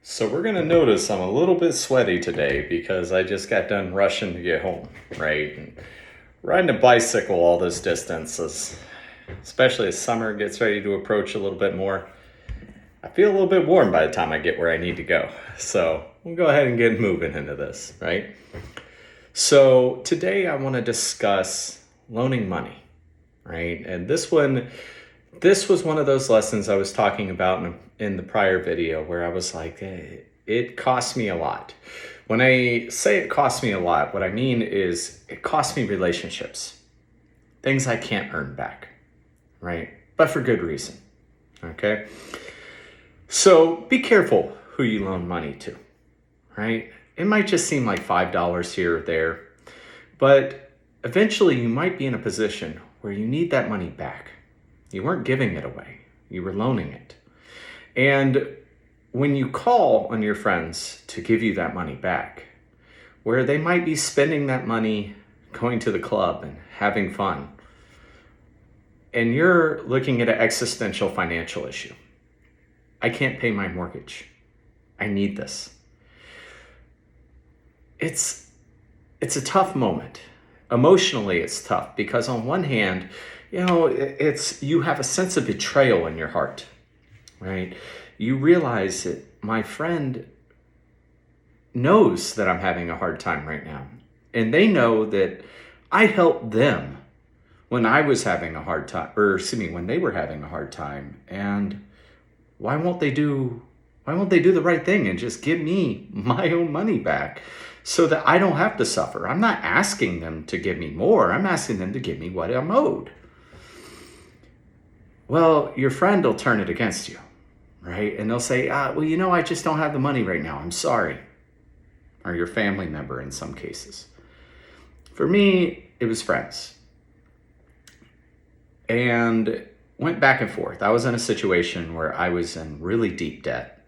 So we're gonna notice I'm a little bit sweaty today because I just got done rushing to get home, right? And riding a bicycle all this distance, especially as summer gets ready to approach a little bit more, I feel a little bit warm by the time I get where I need to go. So we'll go ahead and get moving into this, right? So today I want to discuss loaning money, right? And this was one of those lessons I was talking about in the prior video where I was like, it cost me a lot. When I say it cost me a lot, what I mean is it cost me relationships, things I can't earn back, right? But for good reason, okay? So be careful who you loan money to, right? It might just seem like $5 here or there, but eventually you might be in a position where you need that money back. You weren't giving it away, you were loaning it. And when you call on your friends to give you that money back, where they might be spending that money going to the club and having fun, and you're looking at an existential financial issue. I can't pay my mortgage. I need this. It's a tough moment. Emotionally, it's tough because on one hand, you have a sense of betrayal in your heart, right? You realize that my friend knows that I'm having a hard time right now. And they know that I helped them when I was having a hard time, when they were having a hard time. And why won't they do the right thing and just give me my own money back so that I don't have to suffer? I'm not asking them to give me more. I'm asking them to give me what I'm owed. Well, your friend will turn it against you, right? And they'll say, I just don't have the money right now. I'm sorry. Or your family member in some cases. For me, it was friends. And went back and forth. I was in a situation where I was in really deep debt.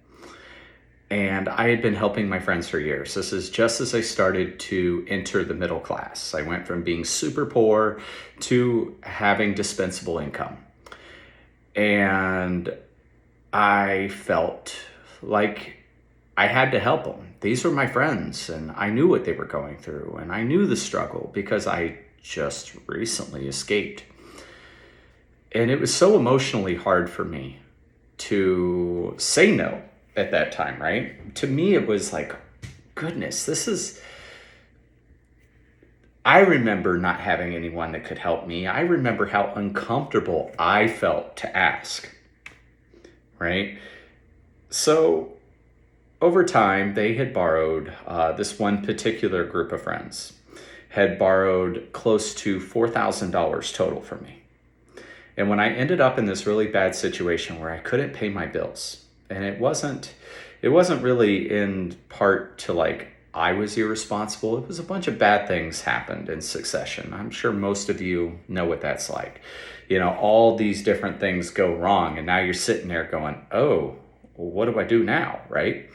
And I had been helping my friends for years. This is just as I started to enter the middle class. I went from being super poor to having dispensable income. And I felt like I had to help them. These were my friends, and I knew what they were going through, and I knew the struggle because I just recently escaped. And it was so emotionally hard for me to say no at that time, right? To me, it was like, goodness, I remember not having anyone that could help me. I remember how uncomfortable I felt to ask, right? So over time, they had borrowed, this one particular group of friends had borrowed close to $4,000 total from me. And when I ended up in this really bad situation where I couldn't pay my bills, and it wasn't really in part to like I was irresponsible. It was a bunch of bad things happened in succession. I'm sure most of you know what that's like. All these different things go wrong, and now you're sitting there going, oh, well, what do I do now, right?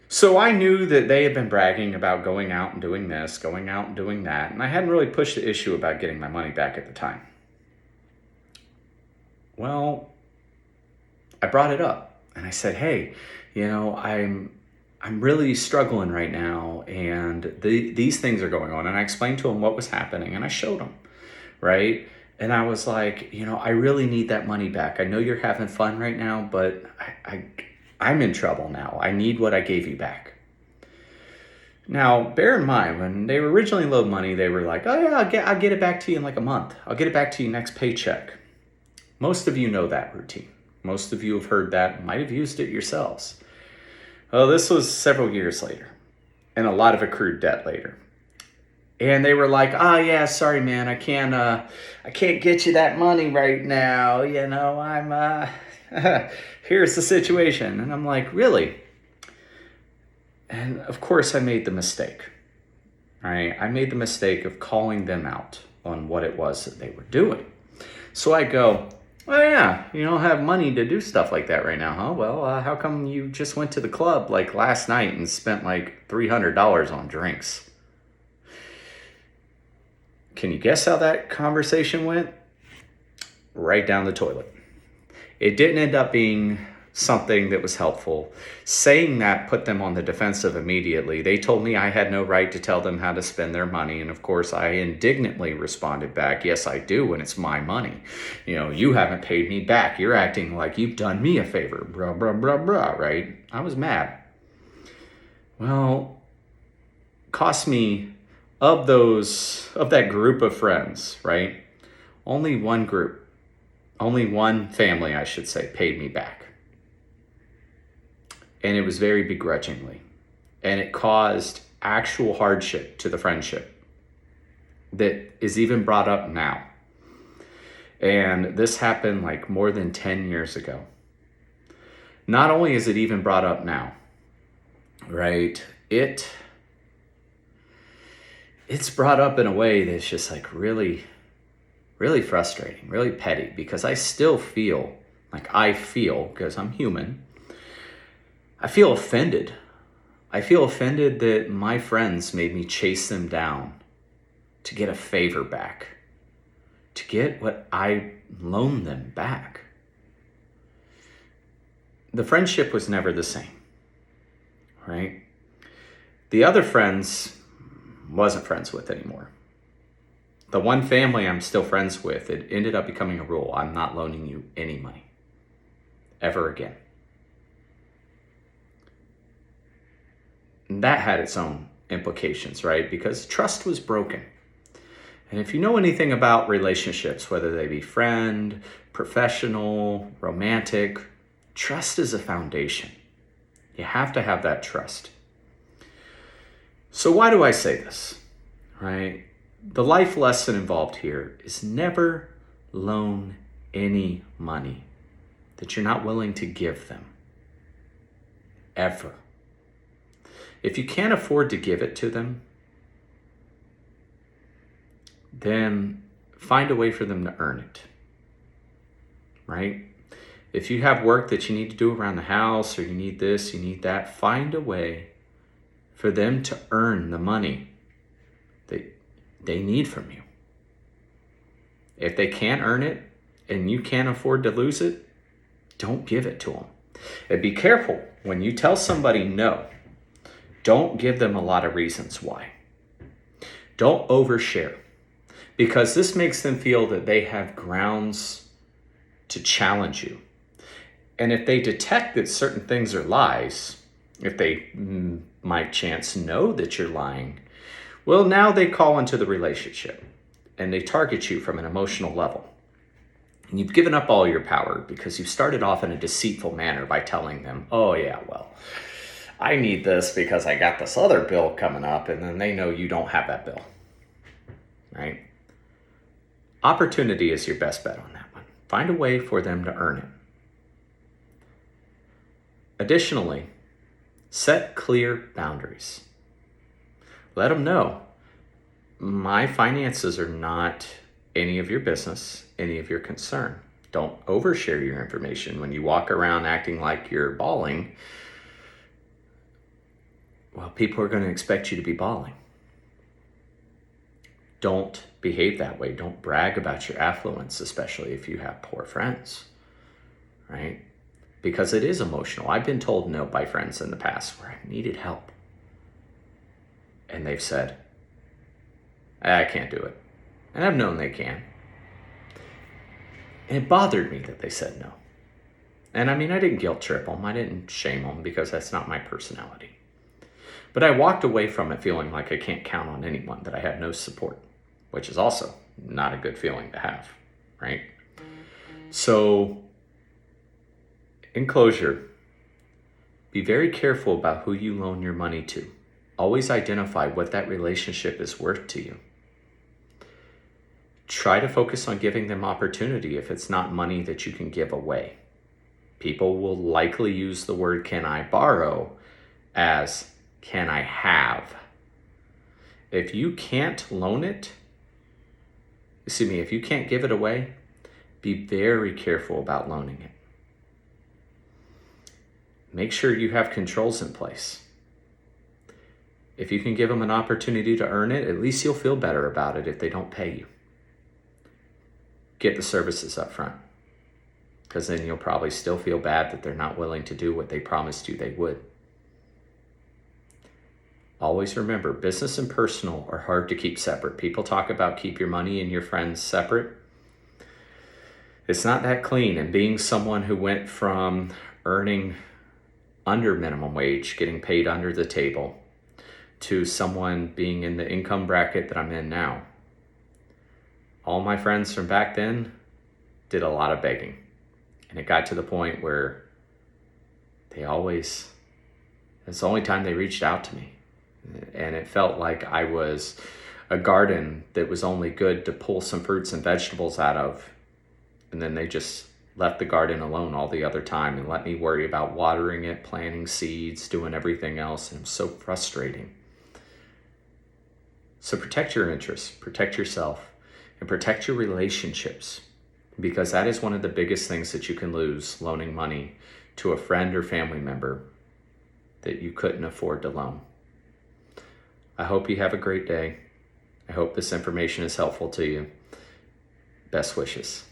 So I knew that they had been bragging about going out and doing this, going out and doing that, and I hadn't really pushed the issue about getting my money back at the time. Well, I brought it up and I said, hey, I'm really struggling right now, and these things are going on. And I explained to him what was happening, and I showed him, right? And I was like, I really need that money back. I know you're having fun right now, but I'm in trouble now. I need what I gave you back. Now, bear in mind, when they were originally loaned money, they were like, oh yeah, I'll get it back to you in like a month. I'll get it back to you next paycheck. Most of you know that routine. Most of you have heard that, might have used it yourselves. Well, this was several years later, and a lot of accrued debt later. And they were like, yeah, sorry, man, I can't get you that money right now. Here's the situation. And I'm like, really? And of course I made the mistake, right? I made the mistake of calling them out on what it was that they were doing. So I go, oh yeah, you don't have money to do stuff like that right now, huh? Well, how come you just went to the club like last night and spent like $300 on drinks? Can you guess how that conversation went? Right down the toilet. It didn't end up being something that was helpful. Saying that put them on the defensive immediately. They told me I had no right to tell them how to spend their money. And of course, I indignantly responded back, yes, I do, and it's my money. You haven't paid me back. You're acting like you've done me a favor, blah, blah, blah, blah, right? I was mad. Well, cost me of that group of friends, right? Only one family, I should say, paid me back. And it was very begrudgingly. And it caused actual hardship to the friendship that is even brought up now. And this happened like more than 10 years ago. Not only is it even brought up now, right? It's brought up in a way that's just like really, really frustrating, really petty, because I still feel, because I'm human, I feel offended. I feel offended that my friends made me chase them down to get a favor back, to get what I loaned them back. The friendship was never the same, right? The other friends wasn't friends with anymore. The one family I'm still friends with, it ended up becoming a rule. I'm not loaning you any money ever again. And that had its own implications, right? Because trust was broken. And if you know anything about relationships, whether they be friend, professional, romantic, trust is a foundation. You have to have that trust. So why do I say this, right? The life lesson involved here is never loan any money that you're not willing to give them, ever. If you can't afford to give it to them, then find a way for them to earn it, right? If you have work that you need to do around the house, or you need this, you need that, find a way for them to earn the money that they need from you. If they can't earn it and you can't afford to lose it, don't give it to them. And be careful when you tell somebody no. Don't give them a lot of reasons why. Don't overshare, because this makes them feel that they have grounds to challenge you. And if they detect that certain things are lies, if they might chance know that you're lying, well, now they call into the relationship and they target you from an emotional level. And you've given up all your power because you've started off in a deceitful manner by telling them, oh yeah, well, I need this because I got this other bill coming up, and then they know you don't have that bill, right? Opportunity is your best bet on that one. Find a way for them to earn it. Additionally, set clear boundaries. Let them know, my finances are not any of your business, any of your concern. Don't overshare your information. When you walk around acting like you're balling, well, people are going to expect you to be balling. Don't behave that way. Don't brag about your affluence, especially if you have poor friends, right? Because it is emotional. I've been told no by friends in the past where I needed help. And they've said, I can't do it. And I've known they can. And it bothered me that they said no. And I mean, I didn't guilt trip them. I didn't shame them, because that's not my personality. But I walked away from it feeling like I can't count on anyone, that I had no support, which is also not a good feeling to have, right? So, in closure, be very careful about who you loan your money to. Always identify what that relationship is worth to you. Try to focus on giving them opportunity if it's not money that you can give away. People will likely use the word "can I borrow" as "can I have?" If you can't loan it, if you can't give it away, be very careful about loaning it. Make sure you have controls in place. If you can give them an opportunity to earn it, at least you'll feel better about it if they don't pay you. Get the services up front. because then you'll probably still feel bad that they're not willing to do what they promised you they would. Always remember, business and personal are hard to keep separate. People talk about keep your money and your friends separate. It's not that clean. And being someone who went from earning under minimum wage, getting paid under the table, to someone being in the income bracket that I'm in now, all my friends from back then did a lot of begging. And it got to the point where it's the only time they reached out to me. And it felt like I was a garden that was only good to pull some fruits and vegetables out of. And then they just left the garden alone all the other time and let me worry about watering it, planting seeds, doing everything else. And it was so frustrating. So protect your interests, protect yourself, and protect your relationships, because that is one of the biggest things that you can lose, loaning money to a friend or family member that you couldn't afford to loan. I hope you have a great day. I hope this information is helpful to you. Best wishes.